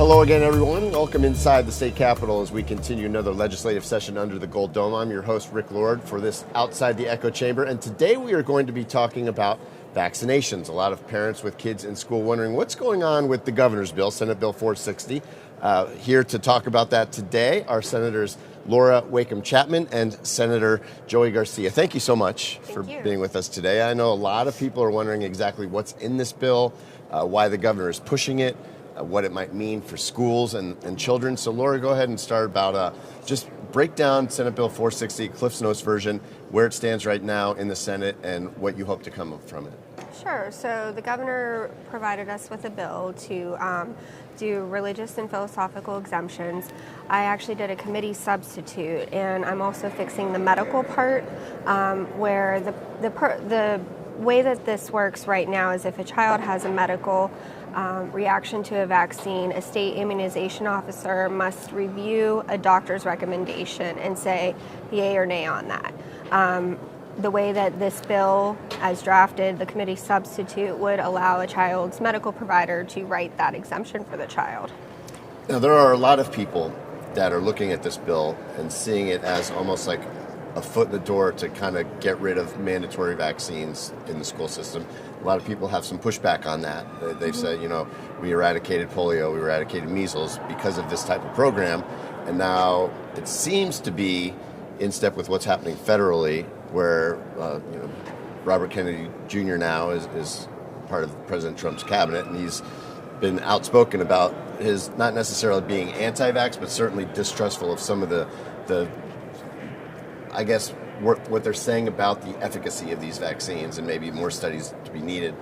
Hello again, everyone. Welcome inside the state capitol as we continue another legislative session under the Gold Dome. I'm your host, Rick Lord, for this Outside the Echo Chamber. And today we are going to be talking about vaccinations. A lot of parents with kids in school wondering what's going on with the governor's bill, Senate Bill 460. Here to talk about that today are Senators Laura Wakim Chapman and Senator Joey Garcia. Thank you so much for being with us today. I know a lot of people are wondering exactly what's in this bill, why the governor is pushing it, what it might mean for schools and children. So Laura, go ahead and start about just break down Senate Bill 460, Cliff's Notes version, where it stands right now in the Senate and what you hope to come from it. Sure. So the governor provided us with a bill to do religious and philosophical exemptions. I actually did a committee substitute, and I'm also fixing the medical part, where the way that this works right now is if a child has a medical reaction to a vaccine, a state immunization officer must review a doctor's recommendation and say yay or nay on that. The way that this bill, as drafted, the committee substitute would allow a child's medical provider to write that exemption for the child. Now, there are a lot of people that are looking at this bill and seeing it as almost like a foot in the door to kind of get rid of mandatory vaccines in the school system. A lot of people have some pushback on that. They've said, we eradicated polio, we eradicated measles because of this type of program, and now it seems to be in step with what's happening federally, where Robert Kennedy Jr. now is part of President Trump's cabinet, and he's been outspoken about his not necessarily being anti-vax, but certainly distrustful of some of the I guess what they're saying about the efficacy of these vaccines, and maybe more studies to be needed.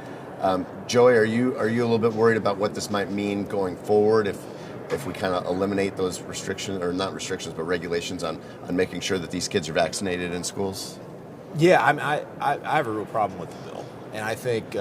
Joey, are you a little bit worried about what this might mean going forward if we kind of eliminate those restrictions, or not restrictions, but regulations on making sure that these kids are vaccinated in schools? Yeah, I have a real problem with the bill. And I think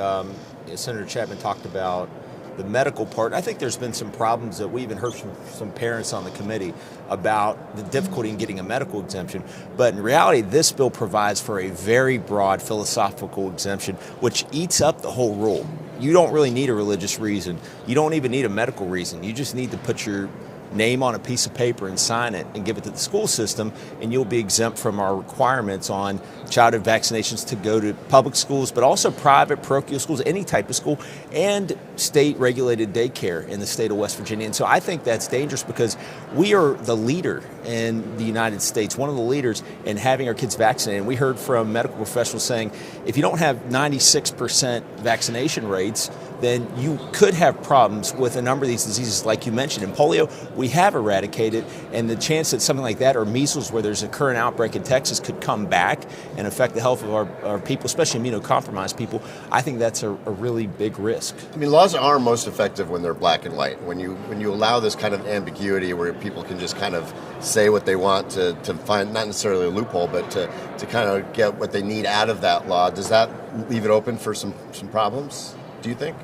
Senator Chapman talked about the medical part. I think there's been some problems that we even heard from some parents on the committee about the difficulty in getting a medical exemption. But in reality, this bill provides for a very broad philosophical exemption, which eats up the whole rule. You don't really need a religious reason. You don't even need a medical reason. You just need to put your name on a piece of paper and sign it and give it to the school system, and you'll be exempt from our requirements on childhood vaccinations to go to public schools, but also private parochial schools, any type of school, and state-regulated daycare in the state of West Virginia. And so I think that's dangerous because we are the leader in the United States, one of the leaders in having our kids vaccinated. And we heard from medical professionals saying if you don't have 96% vaccination rates, then you could have problems with a number of these diseases, like you mentioned. In polio, we have eradicated, and the chance that something like that, or measles, where there's a current outbreak in Texas, could come back and affect the health of our people, especially immunocompromised people, I think that's a really big risk. I mean, laws are most effective when they're black and white. When you allow this kind of ambiguity where people can just kind of say what they want to find, not necessarily a loophole, but to kind of get what they need out of that law, does that leave it open for some problems, do you think?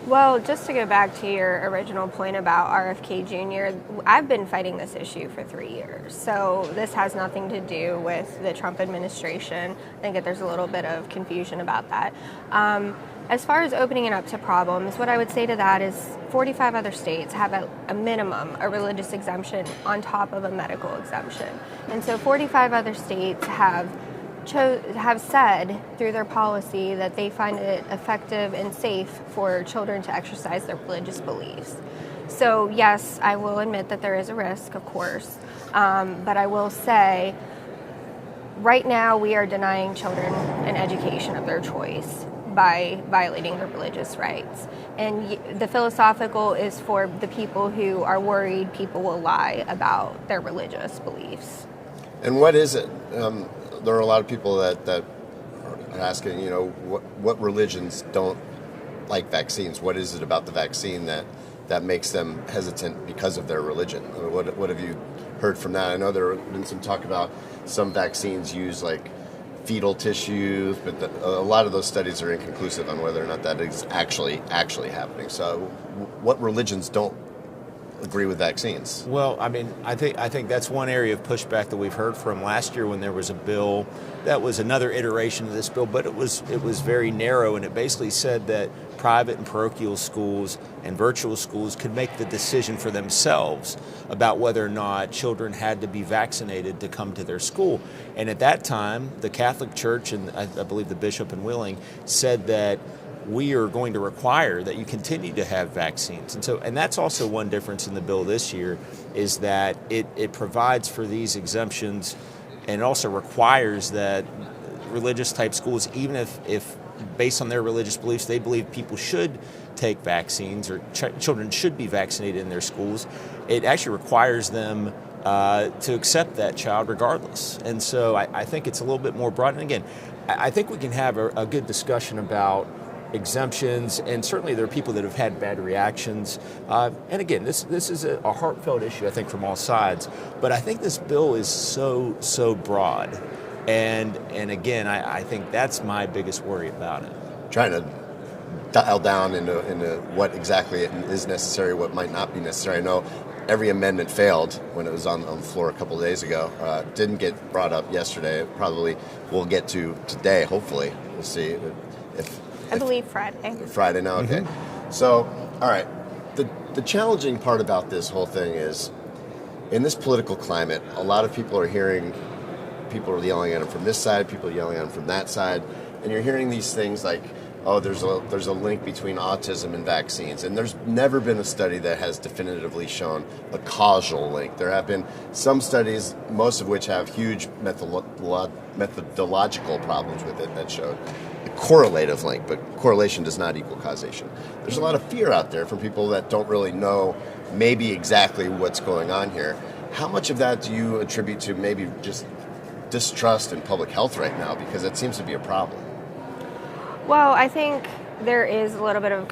Well, just to go back to your original point about RFK Jr., I've been fighting this issue for 3 years. So this has nothing to do with the Trump administration. I think that there's a little bit of confusion about that. As far as opening it up to problems, what I would say to that is 45 other states have a minimum, a religious exemption on top of a medical exemption. And so 45 other states have said through their policy that they find it effective and safe for children to exercise their religious beliefs. So yes, I will admit that there is a risk, of course, but I will say right now we are denying children an education of their choice by violating their religious rights. And the philosophical is for the people who are worried people will lie about their religious beliefs. And what is it? There are a lot of people that are asking, what religions don't like vaccines? What is it about the vaccine that makes them hesitant because of their religion? I mean, what have you heard from that? I know there have been some talk about some vaccines use like fetal tissues, but a lot of those studies are inconclusive on whether or not that is actually happening. So what religions don't agree with vaccines? Well, I mean, I think that's one area of pushback that we've heard from last year when there was a bill that was another iteration of this bill, but it was very narrow, and it basically said that private and parochial schools and virtual schools could make the decision for themselves about whether or not children had to be vaccinated to come to their school. And at that time, the Catholic Church, and I believe the bishop in Wheeling, said that we are going to require that you continue to have vaccines. And that's also one difference in the bill this year, is that it provides for these exemptions, and it also requires that religious type schools, even if based on their religious beliefs, they believe people should take vaccines or children should be vaccinated in their schools, it actually requires them to accept that child regardless. And so I think it's a little bit more broad. And again, I think we can have a good discussion about exemptions, and certainly there are people that have had bad reactions. And again, this is a heartfelt issue, I think, from all sides. But I think this bill is so broad. And again, I think that's my biggest worry about it. Trying to dial down into what exactly is necessary, what might not be necessary. I know every amendment failed when it was on the floor a couple of days ago. Didn't get brought up yesterday. It probably will get to today, hopefully. We'll see if I believe Friday. Friday now, okay. Mm-hmm. So, all right. The challenging part about this whole thing is, in this political climate, a lot of people are hearing, people are yelling at them from this side, people are yelling at them from that side, and you're hearing these things like, oh, there's a link between autism and vaccines, and there's never been a study that has definitively shown a causal link. There have been some studies, most of which have huge methodological problems with it, that showed a correlative link, but correlation does not equal causation. There's a lot of fear out there from people that don't really know maybe exactly what's going on here. How much of that do you attribute to maybe just distrust in public health right now, because it seems to be a problem? Well, I think there is a little bit of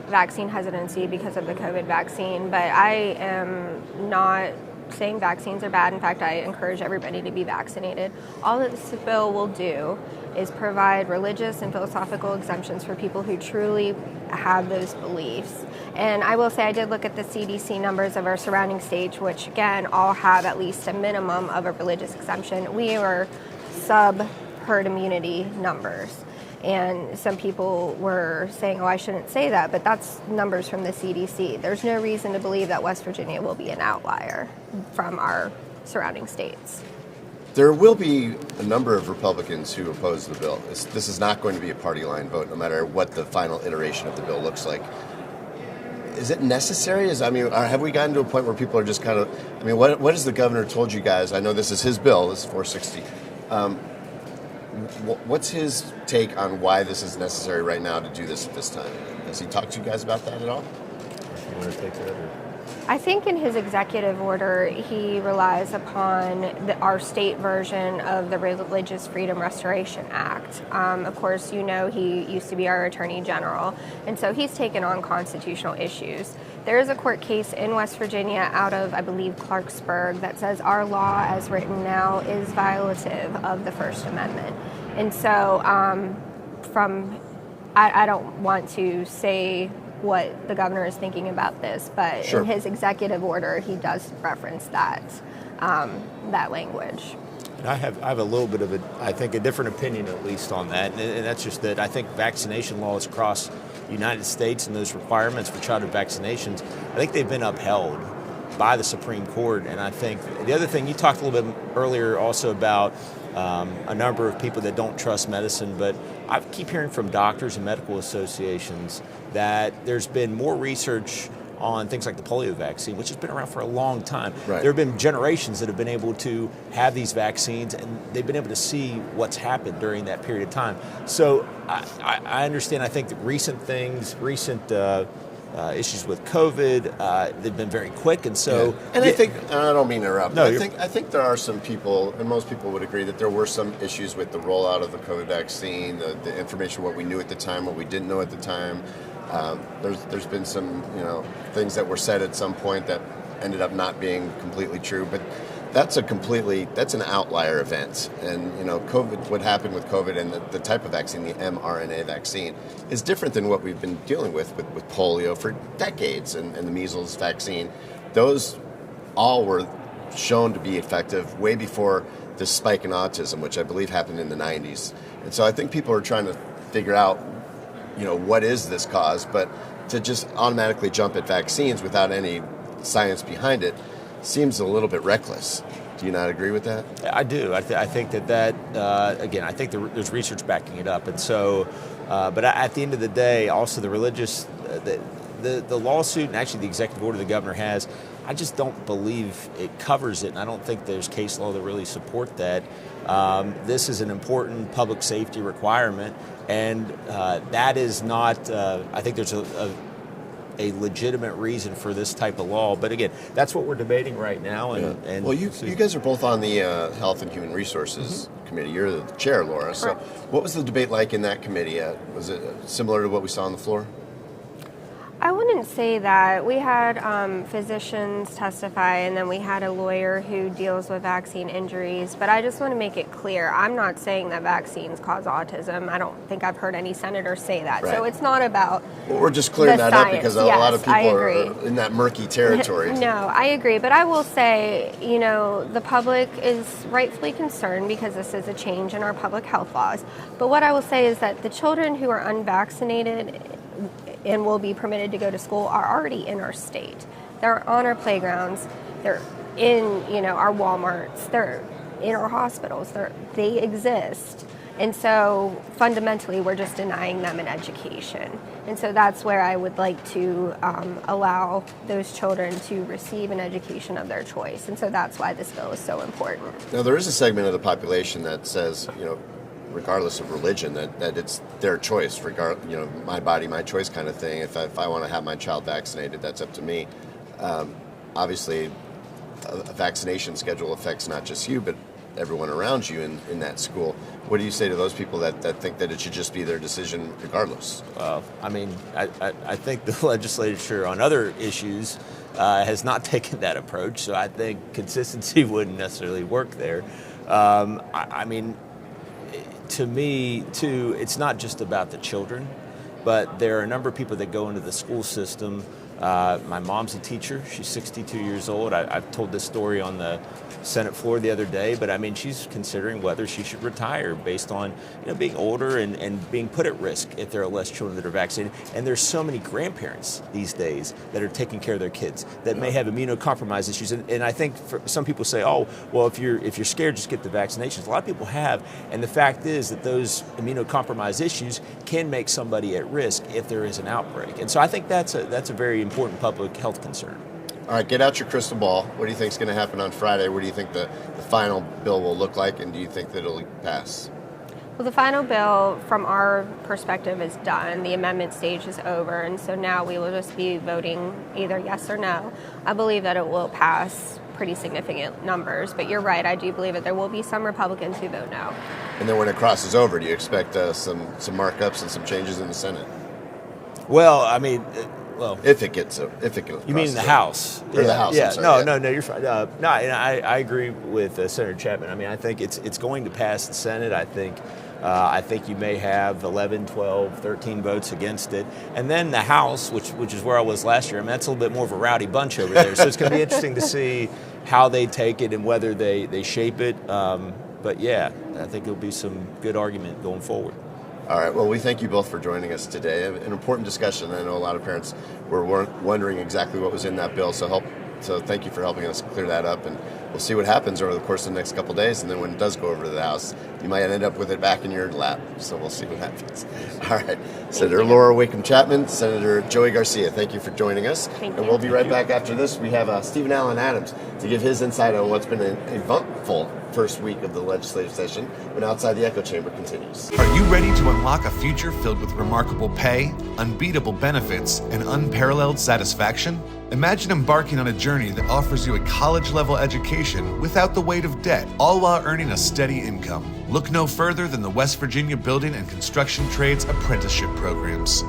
vaccine hesitancy because of the COVID vaccine, but I am not saying vaccines are bad. In fact, I encourage everybody to be vaccinated. All that this bill will do is provide religious and philosophical exemptions for people who truly have those beliefs. And I will say I did look at the CDC numbers of our surrounding states, which again all have at least a minimum of a religious exemption. We are sub-herd immunity numbers. And some people were saying, oh, I shouldn't say that, but that's numbers from the CDC. There's no reason to believe that West Virginia will be an outlier from our surrounding states. There will be a number of Republicans who oppose the bill. This is not going to be a party line vote, no matter what the final iteration of the bill looks like. Is it necessary? Have we gotten to a point where people are just kind of, what has the governor told you guys? I know this is his bill, this is 460. What's his take on why this is necessary right now to do this at this time? Has he talked to you guys about that at all? You want to take that? I think in his executive order, he relies upon our state version of the Religious Freedom Restoration Act. Of course, he used to be our Attorney General, and so he's taken on constitutional issues. There is a court case in West Virginia out of, I believe, Clarksburg that says our law as written now is violative of the First Amendment. And so I don't want to say what the governor is thinking about this, but sure. In his executive order, he does reference that language. And I have a little bit of a different opinion at least on that, and that's just that I think vaccination laws across the United States and those requirements for childhood vaccinations, I think they've been upheld by the Supreme Court. And I think the other thing, you talked a little bit earlier also about a number of people that don't trust medicine, but I keep hearing from doctors and medical associations that there's been more research on things like the polio vaccine, which has been around for a long time. Right. There have been generations that have been able to have these vaccines, and they've been able to see what's happened during that period of time. So I understand, I think that recent issues with COVID, they've been very quick, and so... Yeah. And I think, and I don't mean to interrupt, no, I think there are some people, and most people would agree, that there were some issues with the rollout of the COVID vaccine, the information, what we knew at the time, what we didn't know at the time. There's been some things that were said at some point that ended up not being completely true, but that's an outlier event. And COVID, what happened with COVID and the type of vaccine, the mRNA vaccine, is different than what we've been dealing with polio for decades, and the measles vaccine. Those all were shown to be effective way before this spike in autism, which I believe happened in the 90s. And so I think people are trying to figure out what is this cause, but to just automatically jump at vaccines without any science behind it seems a little bit reckless. Do you not agree with that? I do. I think that again, I think there's research backing it up. And so, but at the end of the day, also the religious, the lawsuit and actually the executive order the governor has, I just don't believe it covers it. And I don't think there's case law that really support that. This is an important public safety requirement. And that is not, I think there's a legitimate reason for this type of law. But again, that's what we're debating right now. And well, you guys are both on the Health and Human Resources Committee. You're the chair, Laura. So what was the debate like in that committee? Was it similar to what we saw on the floor? I wouldn't say that. We had physicians testify, and then we had a lawyer who deals with vaccine injuries. But I just want to make it clear, I'm not saying that vaccines cause autism. I don't think I've heard any senators say that. Right. So it's not about Well, we're just clearing that science. up because a lot of people I agree. are in that murky territory. No, I agree. But I will say, the public is rightfully concerned because this is a change in our public health laws. But what I will say is that the children who are unvaccinated and will be permitted to go to school are already in our state. They're on our playgrounds. They're in, our Walmarts. They're in our hospitals. They exist. And so fundamentally, we're just denying them an education. And so that's where I would like to allow those children to receive an education of their choice. And so that's why this bill is so important. Now, there is a segment of the population that says, regardless of religion, that it's their choice, my body, my choice kind of thing. If I want to have my child vaccinated, that's up to me. Obviously, a vaccination schedule affects not just you, but everyone around you in that school. What do you say to those people that think that it should just be their decision regardless? I think the legislature on other issues has not taken that approach, so I think consistency wouldn't necessarily work there. To me, too, it's not just about the children, but there are a number of people that go into the school system. My mom's a teacher. She's 62 years old. I've told this story on the Senate floor the other day, but she's considering whether she should retire based on being older and being put at risk if there are less children that are vaccinated. And there's so many grandparents these days that are taking care of their kids that may have immunocompromised issues. And I think some people say, oh, well, if you're scared, just get the vaccinations. A lot of people have, and the fact is that those immunocompromised issues can make somebody at risk if there is an outbreak. And so I think that's a very important public health concern. All right, get out your crystal ball. What do you think is going to happen on Friday? What do you think the final bill will look like, and do you think that it'll pass? Well, the final bill, from our perspective, is done. The amendment stage is over, and so now we will just be voting either yes or no. I believe that it will pass pretty significant numbers, but you're right. I do believe that there will be some Republicans who vote no. And then when it crosses over, do you expect some markups and some changes in the Senate? Well, if it goes. You mean in the House? Or the House? Yeah. I'm sorry, No, you're fine. I agree with Senator Chapman. I think it's going to pass the Senate. I think you may have 11, 12, 13 votes against it. And then the House, which is where I was last year, that's a little bit more of a rowdy bunch over there. So it's going to be interesting to see how they take it and whether they shape it. But yeah, I think it'll be some good argument going forward. All right. Well, we thank you both for joining us today. An important discussion. I know a lot of parents were wondering exactly what was in that bill. So thank you for helping us clear that up. And we'll see what happens over the course of the next couple of days. And then when it does go over to the House, you might end up with it back in your lap. So we'll see what happens. All right. Senator Laura Wakim Chapman, Senator Joey Garcia, thank you for joining us. Thank and you. we'll be right back after this. We have Stephen Allen Adams to give his insight on what's been an eventful first week of the legislative session when Outside the Echo Chamber continues. Are you ready to unlock a future filled with remarkable pay, unbeatable benefits, and unparalleled satisfaction? Imagine embarking on a journey that offers you a college-level education without the weight of debt, all while earning a steady income. Look no further than the West Virginia Building and Construction Trades Apprenticeship Programs.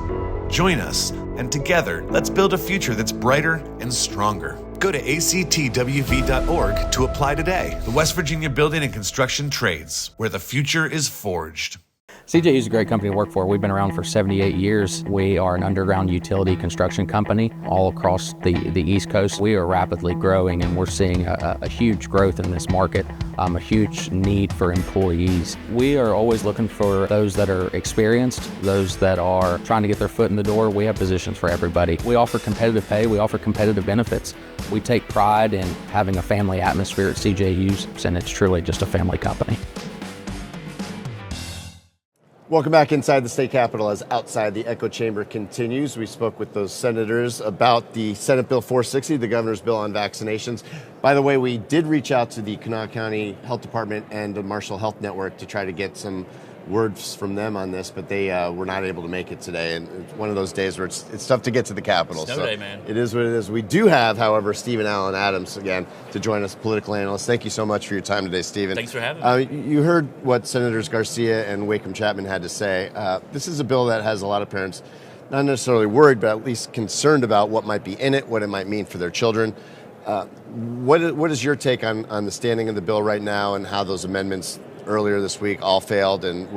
Join us, and together, let's build a future that's brighter and stronger. Go to actwv.org to apply today. The West Virginia Building and Construction Trades, where the future is forged. CJU is a great company to work for. We've been around for 78 years. We are an underground utility construction company all across the East Coast. We are rapidly growing, and we're seeing a huge growth in this market, a huge need for employees. We are always looking for those that are experienced, those that are trying to get their foot in the door. We have positions for everybody. We offer competitive pay. We offer competitive benefits. We take pride in having a family atmosphere at CJU's, and it's truly just a family company. Welcome back inside the state capitol as Outside the Echo Chamber continues. We spoke with those senators about the Senate Bill 460, the governor's bill on vaccinations. By the way, we did reach out to the Kanawha County Health Department and the Marshall Health Network to try to get some words from them on this, but they were not able to make it today. And it's one of those days where it's tough to get to the Capitol. Snow day, man. It is what it is. We do have, however, Stephen Allen Adams again to join us, political analyst. Thank you so much for your time today, Stephen. Thanks for having me. You heard what Senators Garcia and Wakim Chapman had to say. This is a bill that has a lot of parents not necessarily worried, but at least concerned about what might be in it, what it might mean for their children. What is your take on the standing of the bill right now and how those amendments earlier this week all failed, and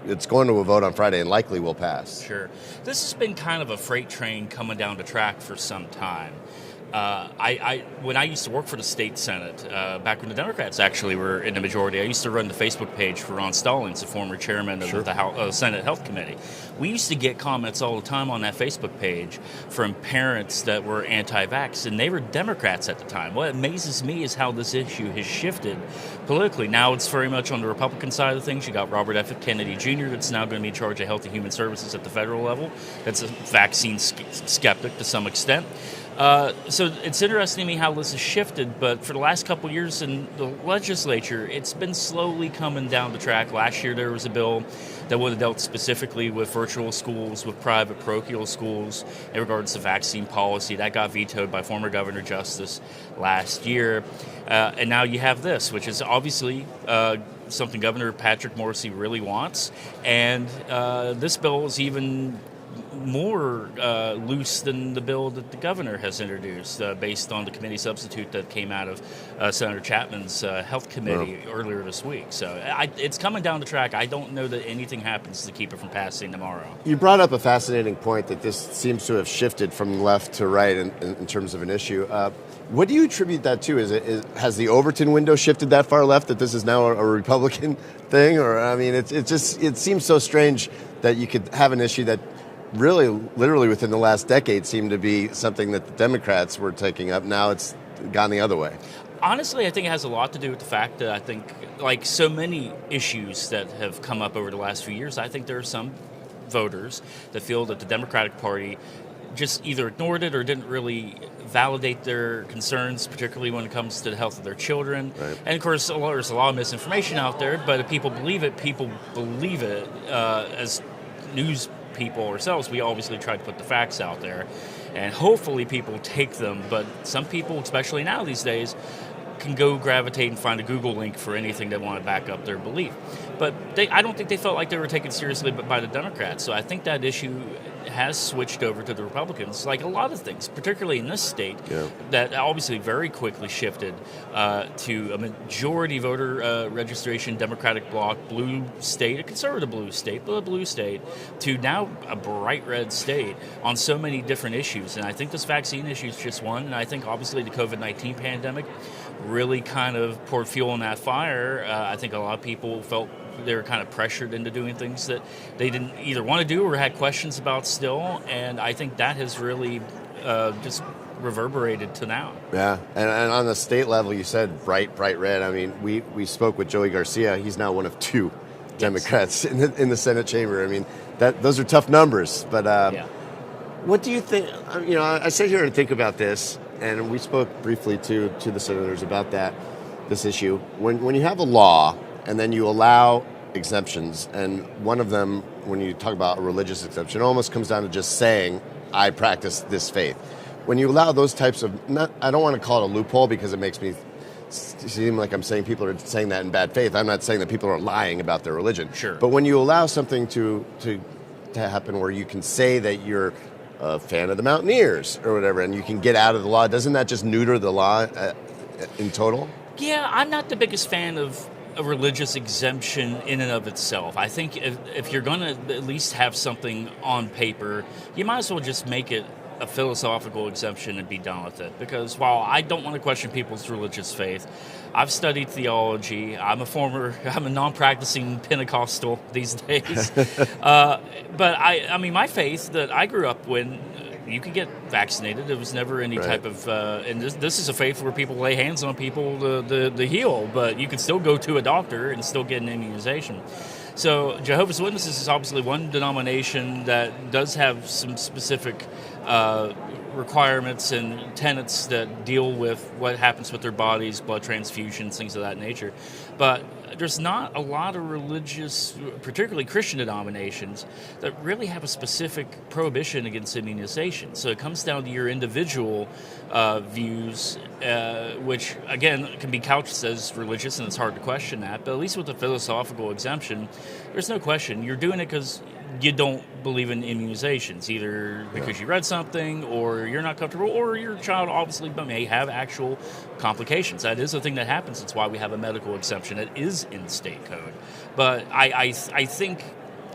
it's going to a vote on Friday and likely will pass? Sure. This has been kind of a freight train coming down the track for some time. When I used to work for the state Senate, back when the Democrats actually were in the majority, I used to run the Facebook page for Ron Stallings, the former chairman of the Senate Health Committee. We used to get comments all the time on that Facebook page from parents that were anti-vax, and they were Democrats at the time. What amazes me is how this issue has shifted politically. Now it's very much on the Republican side of things. You got Robert F. Kennedy Jr. that's now going to be in charge of Health and Human Services at the federal level. That's a vaccine skeptic to some extent. So it's interesting to me how this has shifted, but for the last couple of years in the legislature, it's been slowly coming down the track. Last year there was a bill that would have dealt specifically with virtual schools, with private parochial schools in regards to vaccine policy. That got vetoed by former Governor Justice last year. And now you have this, which is obviously something Governor Patrick Morrisey really wants. And this bill is even more loose than the bill that the governor has introduced, based on the committee substitute that came out of Senator Chapman's health committee earlier this week. So it's coming down the track. I don't know that anything happens to keep it from passing tomorrow. You brought up a fascinating point that this seems to have shifted from left to right in terms of an issue. What do you attribute that to? Has the Overton window shifted that far left that this is now a Republican thing? Or, I mean, it seems so strange that you could have an issue that really, literally within the last decade seemed to be something that the Democrats were taking up. Now it's gone the other way. Honestly, I think it has a lot to do with the fact that I think, like so many issues that have come up over the last few years, I think there are some voters that feel that the Democratic Party just either ignored it or didn't really validate their concerns, particularly when it comes to the health of their children. Right. And of course, there's a lot of misinformation out there, but if people believe it, as news people ourselves, we obviously try to put the facts out there, and hopefully people take them. But some people, especially now these days, can go gravitate and find a Google link for anything they want to back up their belief. But I don't think they felt like they were taken seriously by the Democrats. So I think that issue has switched over to the Republicans, like a lot of things, particularly in this state, that obviously very quickly shifted to a majority voter registration, Democratic bloc, blue state, a conservative blue state, but a blue state, to now a bright red state on so many different issues. And I think this vaccine issue is just one. And I think obviously the COVID-19 pandemic really kind of poured fuel on that fire. I think a lot of people felt they were kind of pressured into doing things that they didn't either want to do or had questions about still, and I think that has really just reverberated to now. Yeah, and on the state level, you said bright red. I mean, we spoke with Joey Garcia. He's now one of two Democrats in the Senate chamber. I mean, those are tough numbers, but what do you think? You know, I sit here and think about this, and we spoke briefly to the senators about this issue. When you have a law and then you allow exemptions, and one of them, when you talk about a religious exemption, almost comes down to just saying, I practice this faith. When you allow those types of, I don't want to call it a loophole because it makes me seem like I'm saying people are saying that in bad faith. I'm not saying that people are lying about their religion. Sure. But when you allow something to happen where you can say that you're a fan of the Mountaineers or whatever, and you can get out of the law, doesn't that just neuter the law in total? Yeah, I'm not the biggest fan of a religious exemption in and of itself. I think if you're going to at least have something on paper, you might as well just make it a philosophical exemption and be done with it. Because while I don't want to question people's religious faith, I've studied theology. I'm a non-practicing Pentecostal these days. But I mean, my faith that I grew up when you could get vaccinated. There was never any type of, and this is a faith where people lay hands on people to heal, but you could still go to a doctor and still get an immunization. So Jehovah's Witnesses is obviously one denomination that does have some specific requirements and tenets that deal with what happens with their bodies, blood transfusions, things of that nature. But there's not a lot of religious, particularly Christian denominations, that really have a specific prohibition against immunization. So it comes down to your individual views, which, again, can be couched as religious, and it's hard to question that. But at least with the philosophical exemption, there's no question. You're doing it because you don't believe in immunizations, either because you read something or you're not comfortable, or your child obviously may have actual complications. That is a thing that happens. That's why we have a medical exemption. It is in state code. But I think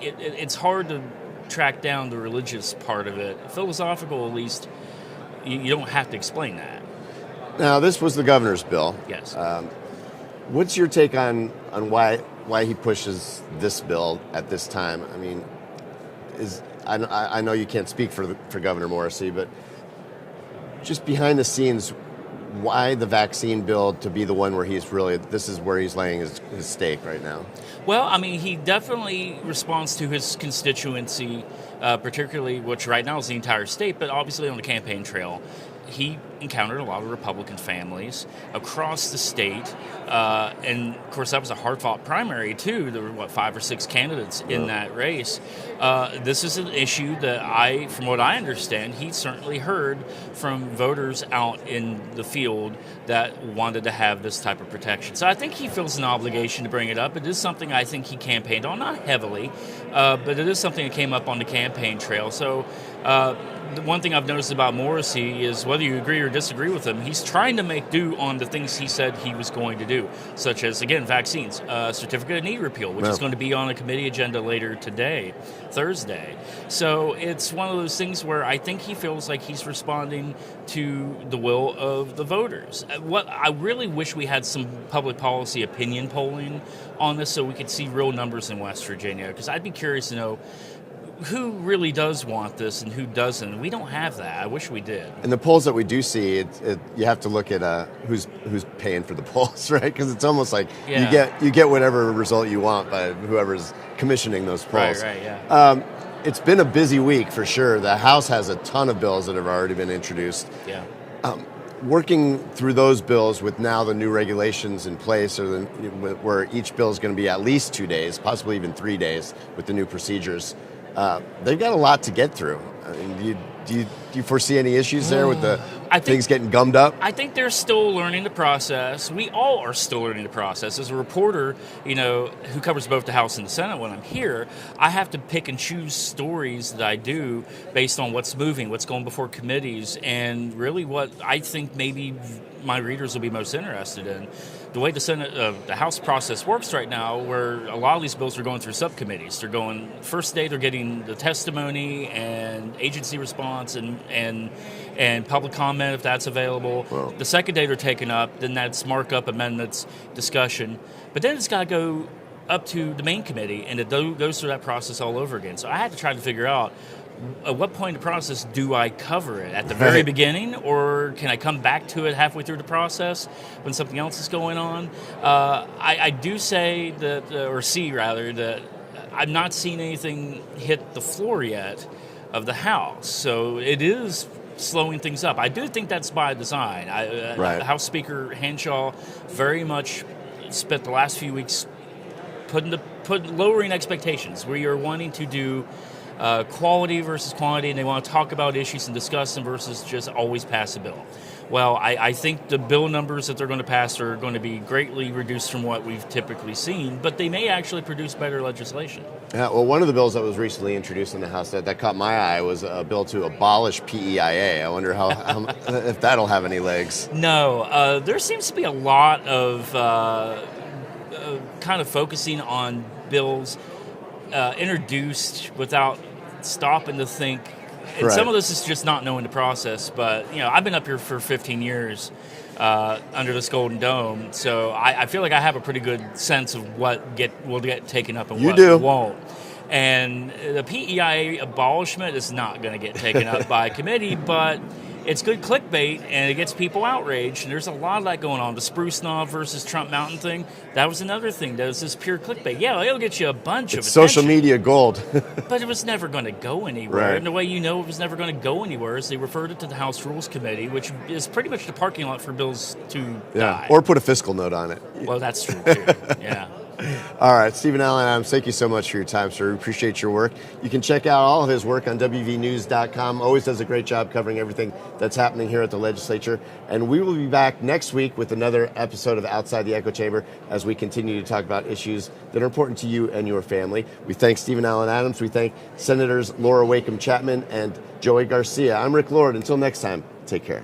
it's hard to track down the religious part of it. Philosophical, at least, you don't have to explain that. Now, this was the governor's bill. Yes. What's your take on why he pushes this bill at this time? I mean, I know you can't speak for Governor Morrissey, but just behind the scenes, why the vaccine bill to be the one where this is where he's laying his stake right now? Well, I mean, he definitely responds to his constituency, particularly, which right now is the entire state, but obviously on the campaign trail. He encountered a lot of Republican families across the state, and of course that was a hard-fought primary too. There were 5 or 6 candidates in that race. This is an issue that from what I understand, he certainly heard from voters out in the field that wanted to have this type of protection. So I think he feels an obligation to bring it up. It is something I think he campaigned on, not heavily, but it is something that came up on the campaign trail. So. The one thing I've noticed about Morrissey is whether you agree or disagree with him, he's trying to make do on the things he said he was going to do, such as, again, vaccines, certificate of need repeal, which is going to be on a committee agenda later today, Thursday. So it's one of those things where I think he feels like he's responding to the will of the voters. What I really wish we had some public policy opinion polling on this so we could see real numbers in West Virginia, because I'd be curious to know who really does want this and who doesn't. We don't have that. I wish we did. And the polls that we do see, you have to look at who's paying for the polls, right? Because it's almost like you get whatever result you want by whoever's commissioning those polls. Right, yeah. It's been a busy week for sure. The House has a ton of bills that have already been introduced. Yeah. Working through those bills with now the new regulations in place, where each bill is going to be at least 2 days, possibly even 3 days with the new procedures. They've got a lot to get through. I mean, do you foresee any issues there with things getting gummed up? I think they're still learning the process. We all are still learning the process. As a reporter, who covers both the House and the Senate when I'm here, I have to pick and choose stories that I do based on what's moving, what's going before committees, and really what I think maybe my readers will be most interested in. The way the House process works right now, where a lot of these bills are going through subcommittees. They're going, first day they're getting the testimony and agency response and public comment if that's available. Wow. The second day they're taken up, then that's markup, amendments, discussion. But then it's got to go up to the main committee, and it goes through that process all over again. So I had to try to figure out, at what point in the process do I cover it? At the very beginning, or can I come back to it halfway through the process when something else is going on? I do say that, or see rather, that I'm not seeing anything hit the floor yet of the House. So it is slowing things up. I do think that's by design. House Speaker Hanshaw very much spent the last few weeks lowering expectations. We are wanting to do quality versus quantity, and they want to talk about issues and discuss them versus just always pass a bill. Well, I think the bill numbers that they're going to pass are going to be greatly reduced from what we've typically seen, but they may actually produce better legislation. Yeah, well, one of the bills that was recently introduced in the House that caught my eye was a bill to abolish PEIA. I wonder how if that'll have any legs. No, there seems to be a lot of kind of focusing on bills introduced without stopping to think. And Right. some of this is just not knowing the process. But I've been up here for 15 years under this Golden Dome, so I feel like I have a pretty good sense of what will get taken up and You what do. won't. And the PEI abolishment is not going to get taken up by committee, but it's good clickbait, and it gets people outraged, and there's a lot of that going on. The Spruce Knob versus Trump Mountain thing, that was another thing. That was this pure clickbait. Yeah, it'll get you a bunch of It's social attention, media gold. but it was never going to go anywhere. Right. And the way it was never going to go anywhere is they referred it to the House Rules Committee, which is pretty much the parking lot for bills to die. Or put a fiscal note on it. Well, that's true, too. Yeah. All right, Stephen Allen Adams, thank you so much for your time, sir. We appreciate your work. You can check out all of his work on wvnews.com. Always does a great job covering everything that's happening here at the legislature. And we will be back next week with another episode of Outside the Echo Chamber as we continue to talk about issues that are important to you and your family. We thank Stephen Allen Adams. We thank Senators Laura Wakim Chapman and Joey Garcia. I'm Rick Lord. Until next time, take care.